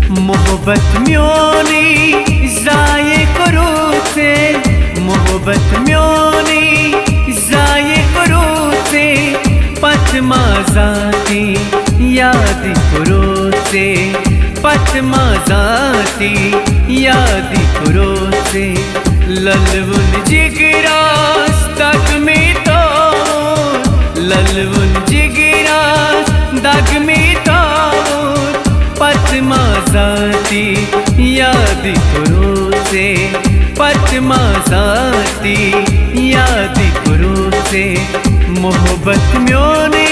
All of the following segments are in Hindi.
मोहब्बत म्योनी जाये करूचे, मोहब्बत म्योनी जाये करूचे, पतमा जाती याद करूचे, पतमा जाती याद करूचे, ललवुन जिगरास तक में तो, ललवुन जिगरास दाग में तो, पतमा जाती याद करूचे, पतमा जाती याद करूचे, मोहब्बत म्योनी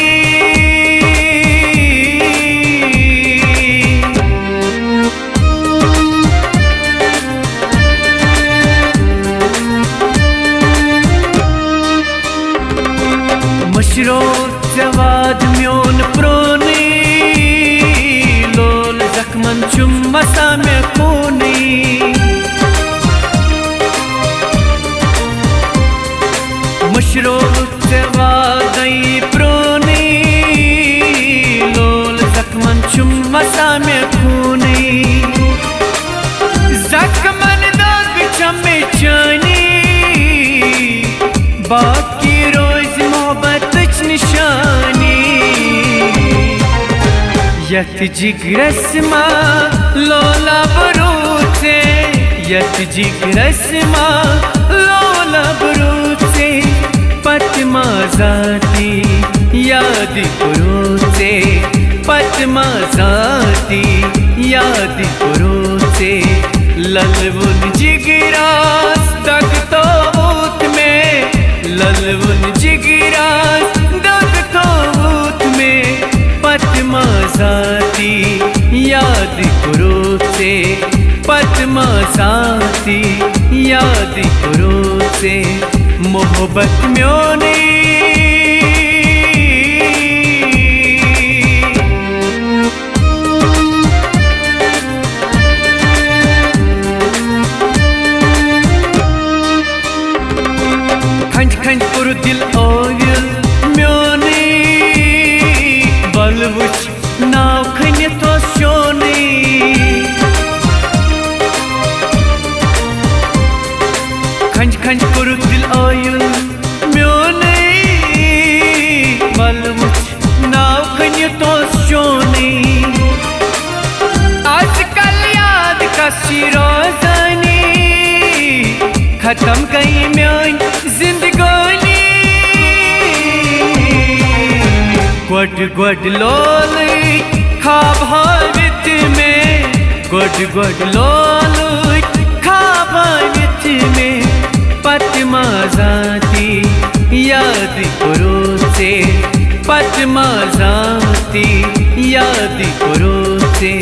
मशरो जवाद म्योन प्रोनी, लोल जख्मन चुम मसा में खूनी, मशरो जवाद प्रोनी, लोल जख्मन चुम मसा में खूनी, जख्मन दाग चमे चानी, बाकी रोज मोहब्बत निशानी, यत जिगरस मा लोला बरूचे, यत जिगरस मा लोला बरूचे, पतमा जाती याद करूचे, पतमा जाती याद करूचे, ललवुन जिगरास तक तोबूत में, ललवुन जिगरास तक तोबूत में, पतमा जाती याद करूचे, पतमा जाती याद करूचे, मोहब्बत म्योनी खंज खंज पुर दिल ओयल म्योनी, बल वुच नाव खन्य तो शोनी, खंज खंज पुर दिल ओयल म्योनी, बल वुच नाव खन्य तो शोनी, आजकल याद का रोज़ानी, खत्म कई म्योन जिंदगानी, गोड गोड लोल खाब हावित में, गोड गोड लोल खाब हावित में, पतमा जाती याद करूचे, पतमा जाती याद करूचे,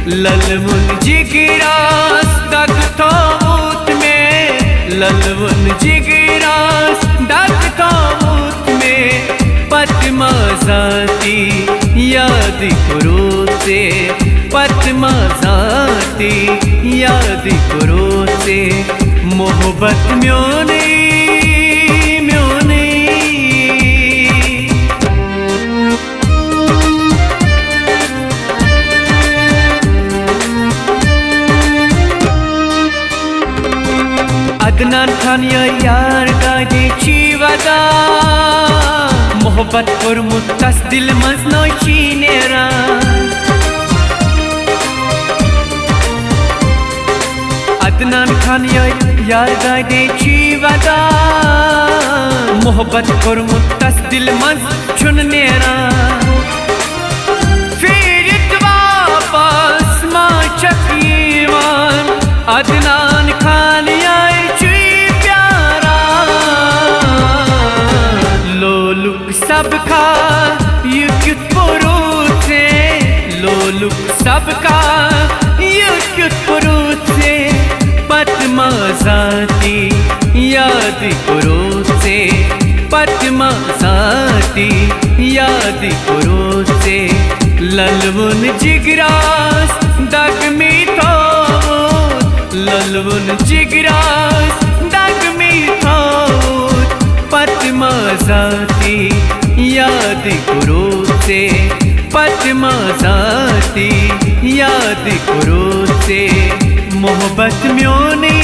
ललवुन जिगरास तक तोबूत में, ललवुन जिगरास तक तोबूत में, पतमा जाती याद करूचे, पतमा जाती याद करूचे, मोहब्बत म्योनी म्योनी अदनान खान यार दादी चीवदा, मोहब्बत कोरमुत तस दिल मज नोची नेरा, अदनान खान यार दादी चीवदा, मोहब्बत कोरमुत तस दिल मज चुन नेरा, फिर वापस मा चकीवान, अदनान खान यार ची प्यारा, लोलुक सबका युक्युत पुरूचे, लोलुक सबका युक्युत पुरूचे, पतमा जाती याद करूचे, पतमा जाती याद करूचे, ललवुन जिगरास दाग में तो, ललवुन जिगरास दाग में तो, पतमा जाती याद करूचे, पतमा जाती याद करो से मोहब्बत म्यों नहीं